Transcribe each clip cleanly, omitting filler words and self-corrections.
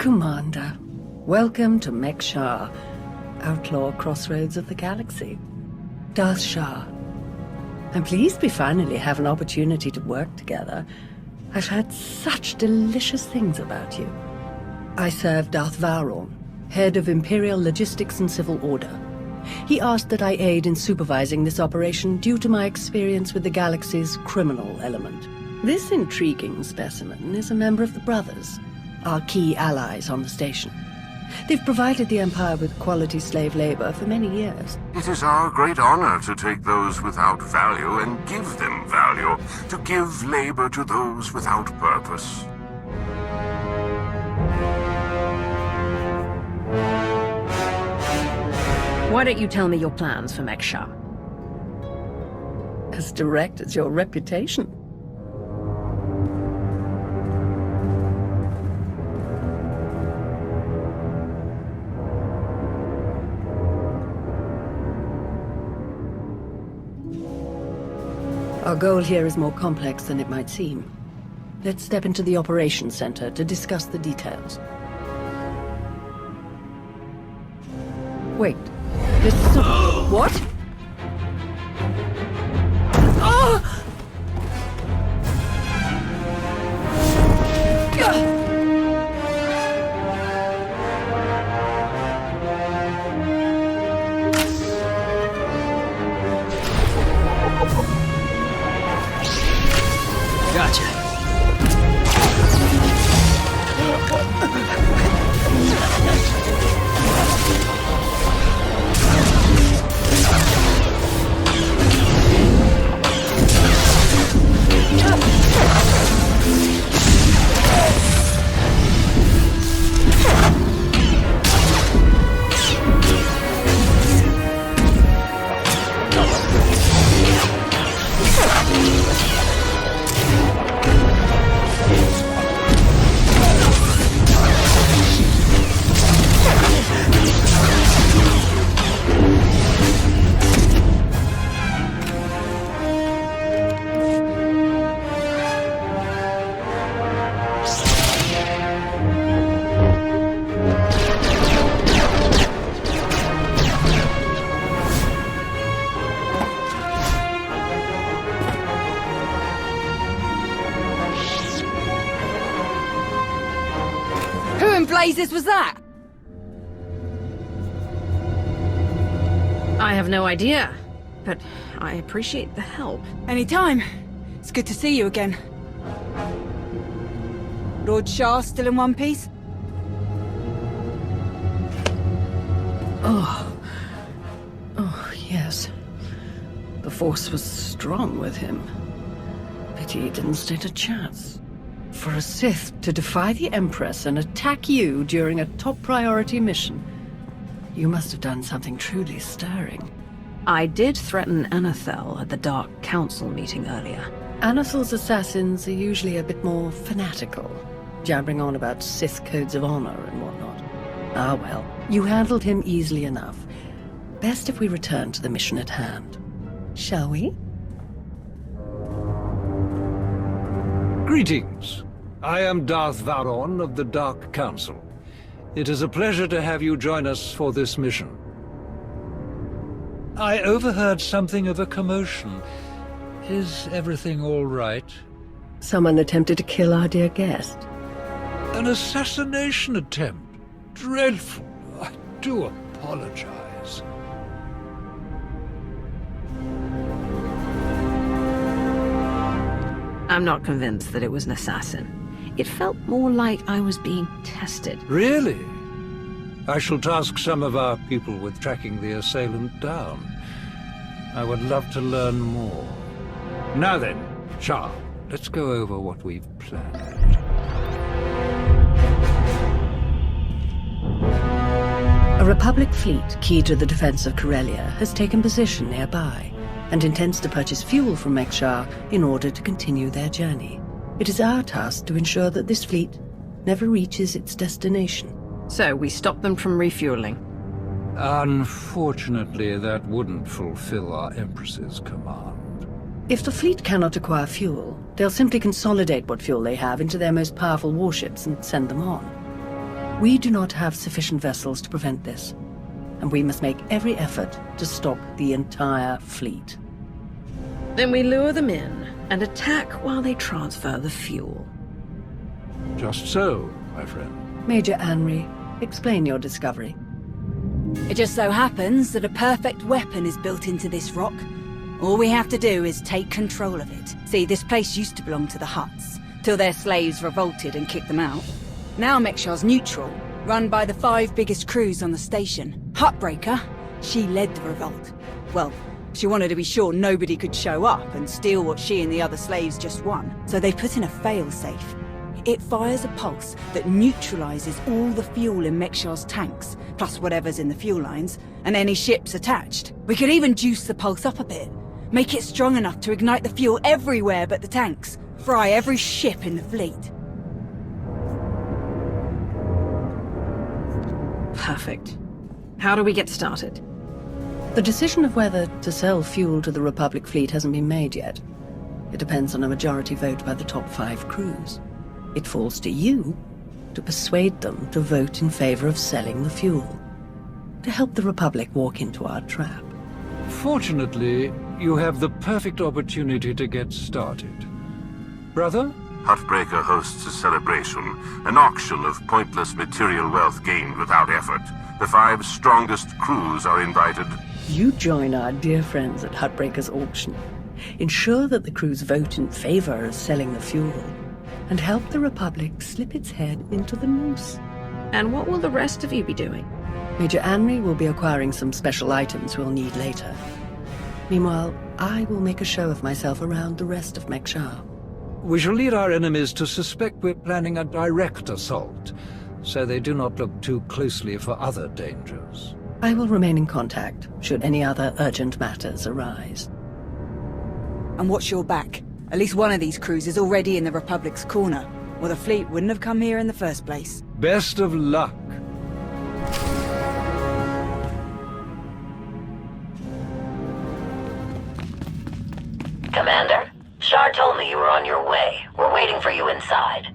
Commander, welcome to Mek-Sha, outlaw crossroads of the galaxy. Darth Shah. I'm pleased we finally have an opportunity to work together. I've heard such delicious things about you. I serve Darth Vowrawn, head of Imperial Logistics and Civil Order. He asked that I aid in supervising this operation due to my experience with the galaxy's criminal element. This intriguing specimen is a member of the Brothers, our key allies on the station. They've provided the Empire with quality slave labor for many years. It is our great honor to take those without value and give them value, to give labor to those without purpose. Why don't you tell me your plans for Mek-Sha? As direct as your reputation. Our goal here is more complex than it might seem. Let's step into the operations center to discuss the details. Wait. This is what? Oh! Gotcha. Who in blazes was that? I have no idea, but I appreciate the help. Anytime. It's good to see you again. Lord Shah still in one piece? Oh, yes. The Force was strong with him. Pity he didn't stand a chance. For a Sith to defy the Empress and attack you during a top priority mission, you must have done something truly stirring. I did threaten Anathel at the Dark Council meeting earlier. Anathel's assassins are usually a bit more fanatical, jabbering on about Sith codes of honor and whatnot. Ah well, you handled him easily enough. Best if we return to the mission at hand. Shall we? Greetings. I am Darth Vowrawn of the Dark Council. It is a pleasure to have you join us for this mission. I overheard something of a commotion. Is everything all right? Someone attempted to kill our dear guest. An assassination attempt? Dreadful. I do apologize. I'm not convinced that it was an assassin. It felt more like I was being tested. Really? I shall task some of our people with tracking the assailant down. I would love to learn more. Now then, Shah, let's go over what we've planned. A Republic fleet key to the defense of Corellia has taken position nearby and intends to purchase fuel from Mek-Sha in order to continue their journey. It is our task to ensure that this fleet never reaches its destination. So we stop them from refueling. Unfortunately, that wouldn't fulfill our Empress's command. If the fleet cannot acquire fuel, they'll simply consolidate what fuel they have into their most powerful warships and send them on. We do not have sufficient vessels to prevent this, and we must make every effort to stop the entire fleet. Then we lure them in and attack while they transfer the fuel. Just so, my friend. Major Anri, explain your discovery. It just so happens that a perfect weapon is built into this rock. All we have to do is take control of it. See, this place used to belong to the Hutts, till their slaves revolted and kicked them out. Now Mek-Sha's neutral, run by the 5 biggest crews on the station. Huttbreaker, she led the revolt. Well, she wanted to be sure nobody could show up and steal what she and the other slaves just won. So they put in a fail-safe. It fires a pulse that neutralizes all the fuel in Mek-Sha's tanks, plus whatever's in the fuel lines, and any ships attached. We could even juice the pulse up a bit. Make it strong enough to ignite the fuel everywhere but the tanks. Fry every ship in the fleet. Perfect. How do we get started? The decision of whether to sell fuel to the Republic fleet hasn't been made yet. It depends on a majority vote by the top 5 crews. It falls to you to persuade them to vote in favor of selling the fuel, to help the Republic walk into our trap. Fortunately, you have the perfect opportunity to get started. Brother? Huttbreaker hosts a celebration, an auction of pointless material wealth gained without effort. The 5 strongest crews are invited. You join our dear friends at Huttbreaker's auction. Ensure that the crews vote in favor of selling the fuel, and help the Republic slip its head into the noose. And what will the rest of you be doing? Major Anri will be acquiring some special items we'll need later. Meanwhile, I will make a show of myself around the rest of Mek-Sha. We shall lead our enemies to suspect we're planning a direct assault, so they do not look too closely for other dangers. I will remain in contact, should any other urgent matters arise. And watch your back. At least one of these crews is already in the Republic's corner, or the fleet wouldn't have come here in the first place. Best of luck. Commander, Shar told me you were on your way. We're waiting for you inside.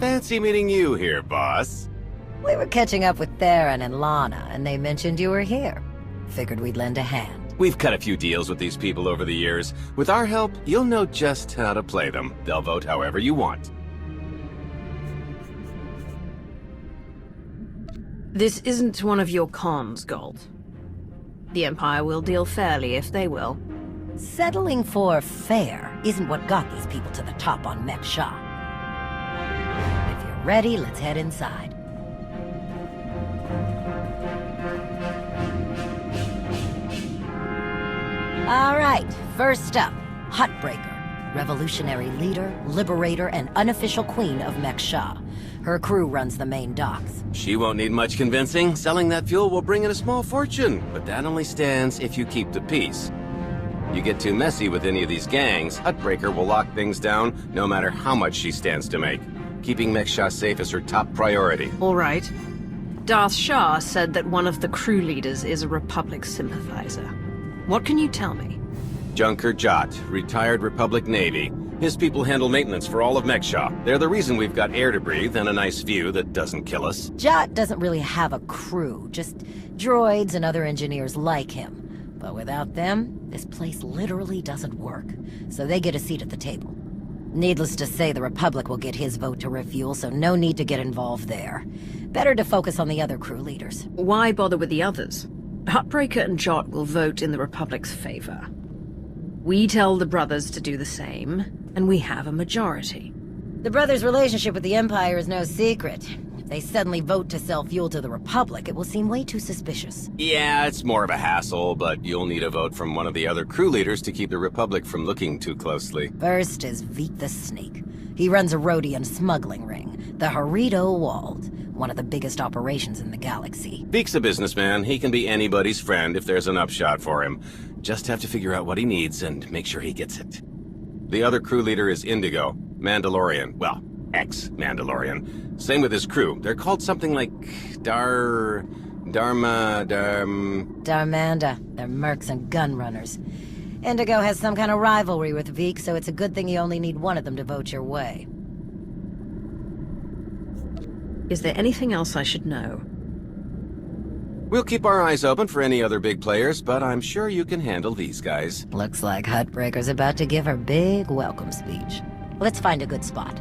Fancy meeting you here, boss. We were catching up with Theron and Lana, and they mentioned you were here. Figured we'd lend a hand. We've cut a few deals with these people over the years. With our help, you'll know just how to play them. They'll vote however you want. This isn't one of your cons, Gold. The Empire will deal fairly if they will. Settling for fair isn't what got these people to the top on Mek-Sha. If you're ready, let's head inside. All right, first up, Huttbreaker, revolutionary leader, liberator, and unofficial queen of Mek-Sha. Her crew runs the main docks. She won't need much convincing. Selling that fuel will bring in a small fortune, but that only stands if you keep the peace. You get too messy with any of these gangs, Huttbreaker will lock things down no matter how much she stands to make. Keeping Mek-Sha safe is her top priority. All right. Darth Shah said that one of the crew leaders is a Republic sympathizer. What can you tell me? Junker Jot, retired Republic Navy. His people handle maintenance for all of Mek-Sha. They're the reason we've got air to breathe and a nice view that doesn't kill us. Jot doesn't really have a crew, just droids and other engineers like him. But without them, this place literally doesn't work. So they get a seat at the table. Needless to say, the Republic will get his vote to refuel, so no need to get involved there. Better to focus on the other crew leaders. Why bother with the others? Huttbreaker and Jot will vote in the Republic's favor. We tell the brothers to do the same, and we have a majority. The brothers' relationship with the Empire is no secret. If they suddenly vote to sell fuel to the Republic, it will seem way too suspicious. Yeah, it's more of a hassle, but you'll need a vote from one of the other crew leaders to keep the Republic from looking too closely. First is Veet the Snake. He runs a Rhodian smuggling ring, the Harrido Walled. one of the biggest operations in the galaxy. Beak's a businessman. He can be anybody's friend if there's an upshot for him. Just have to figure out what he needs and make sure he gets it. The other crew leader is Indigo, Mandalorian. Well, ex-Mandalorian. Same with his crew. They're called something like Darmanda. They're mercs and gun runners. Indigo has some kind of rivalry with Veek, so it's a good thing you only need one of them to vote your way. Is there anything else I should know? We'll keep our eyes open for any other big players, but I'm sure you can handle these guys. Looks like Huttbreaker's about to give her big welcome speech. Let's find a good spot.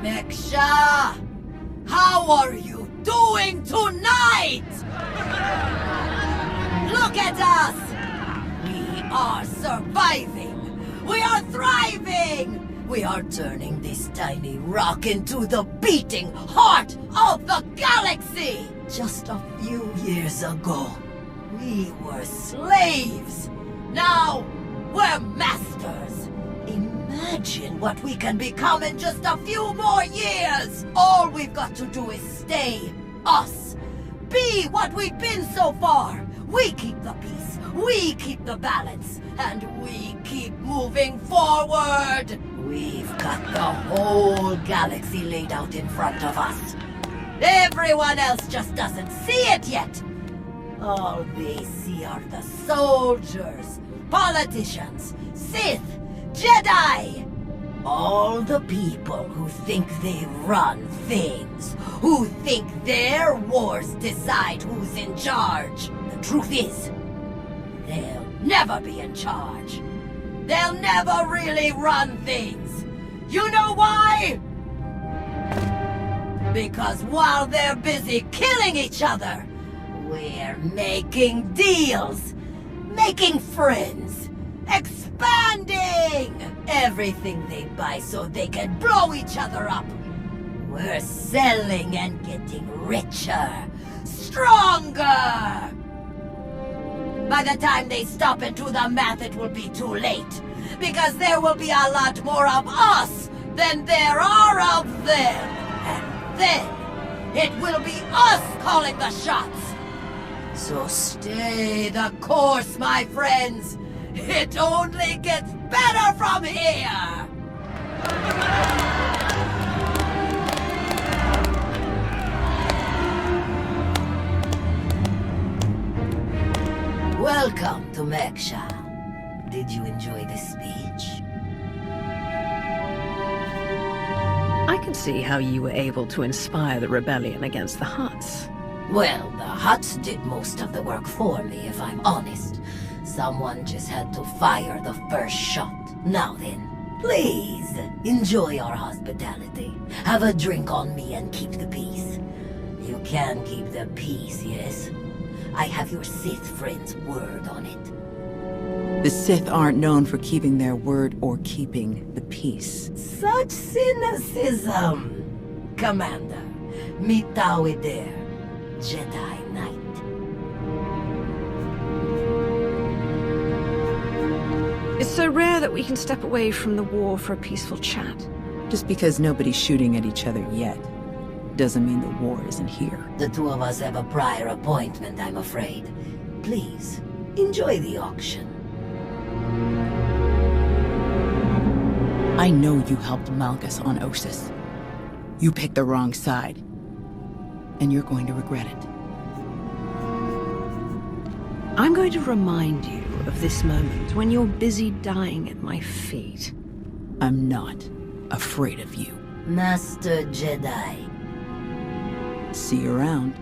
Mek-Sha! How are you doing tonight? Look at us! We are surviving! We are thriving! We are turning this tiny rock into the beating heart of the galaxy! Just a few years ago, we were slaves. Now, we're masters. Imagine what we can become in just a few more years. All we've got to do is stay us. Be what we've been so far. We keep the peace, we keep the balance, and we keep moving forward. We've got the whole galaxy laid out in front of us. Everyone else just doesn't see it yet. All they see are the soldiers, politicians, Sith, Jedi. All the people who think they run things, who think their wars decide who's in charge. The truth is, they'll never be in charge. They'll never really run things. You know why? Because while they're busy killing each other, we're making deals, making friends, expanding everything they buy so they can blow each other up. We're selling and getting richer, stronger. By the time they stop and do the math, it will be too late. Because there will be a lot more of us than there are of them. And then, it will be us calling the shots. So stay the course, my friends. It only gets better from here. Welcome to Mek-Sha. Did you enjoy this speech? I can see how you were able to inspire the rebellion against the Hutts. Well, the Hutts did most of the work for me, if I'm honest. Someone just had to fire the first shot. Now then, please, enjoy our hospitality. Have a drink on me and keep the peace. You can keep the peace, yes? I have your Sith friend's word on it. The Sith aren't known for keeping their word or keeping the peace. Such cynicism! Commander, mitawi there, Jedi Knight. It's so rare that we can step away from the war for a peaceful chat. Just because nobody's shooting at each other yet, doesn't mean the war isn't here. The two of us have a prior appointment, I'm afraid. Please, enjoy the auction. I know you helped Malgus on Osis. You picked the wrong side. And you're going to regret it. I'm going to remind you of this moment when you're busy dying at my feet. I'm not afraid of you. Master Jedi. See you around.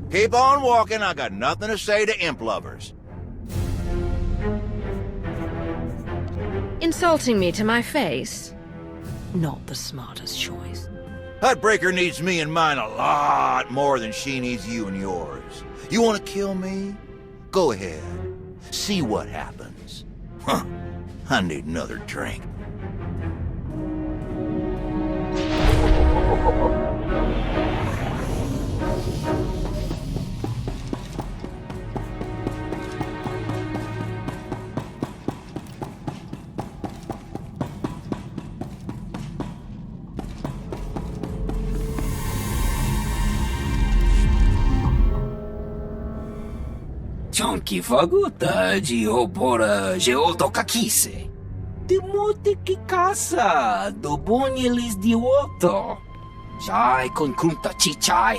Keep on walking, I got nothing to say to imp lovers. Insulting me to my face? Not the smartest choice. Heartbreaker needs me and mine a lot more than she needs you and yours. You want to kill me? Go ahead. See what happens. Huh. I need another drink. Chonky faguta geopora geotokakise. Demote que casa do bonyelis dioto. Chai con kunta chichai.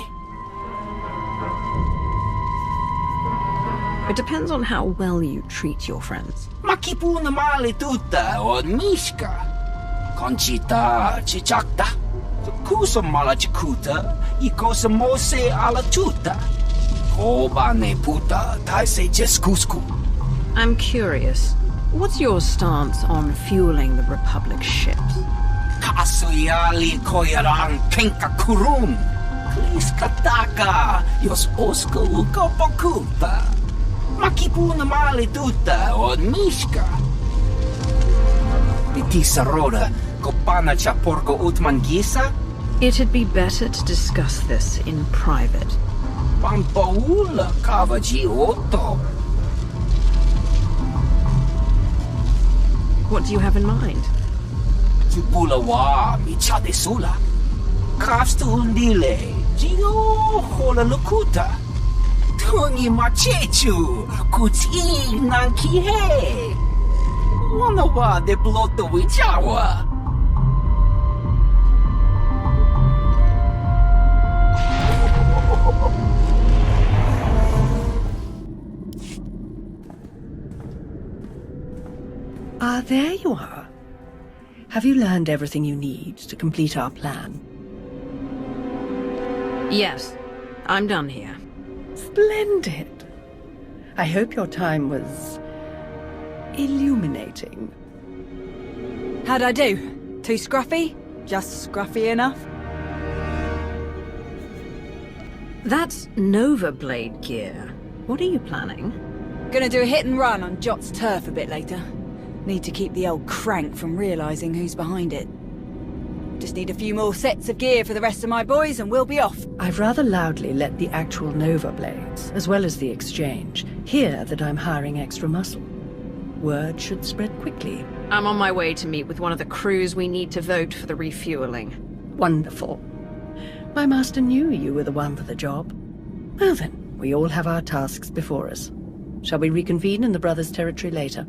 It depends on how well you treat your friends. Makipuna male tuta od mishka. Conchita chichakta. Kusa mala chikuta. Ikosa mose ala tuta. I'm curious. What's your stance on fueling the Republic ships? Kasuyali koyaran penka kurun. Klis kataka yos oska ukopokuta. Makipuna male tuta od mishka. Vitisa roda kopana cha porco utmangisa? It'd be better to discuss this in private. Pampaula Cavagiotto. What do you have in mind? Chipulawa michade sula. Kastundile. Gio hola lukuta. Tungi machechu. Kuti nankihe. Wanawa de bloto wichawa. Ah, there you are. Have you learned everything you need to complete our plan? Yes, I'm done here. Splendid. I hope your time was illuminating. How'd I do? Too scruffy? Just scruffy enough? That's Nova Blade gear. What are you planning? Gonna do a hit and run on Jot's turf a bit later. Need to keep the old crank from realizing who's behind it. Just need a few more sets of gear for the rest of my boys and we'll be off. I've rather loudly let the actual Nova Blades, as well as the Exchange, hear that I'm hiring extra muscle. Word should spread quickly. I'm on my way to meet with one of the crews we need to vote for the refueling. Wonderful. My master knew you were the one for the job. Well then, we all have our tasks before us. Shall we reconvene in the Brothers' territory later?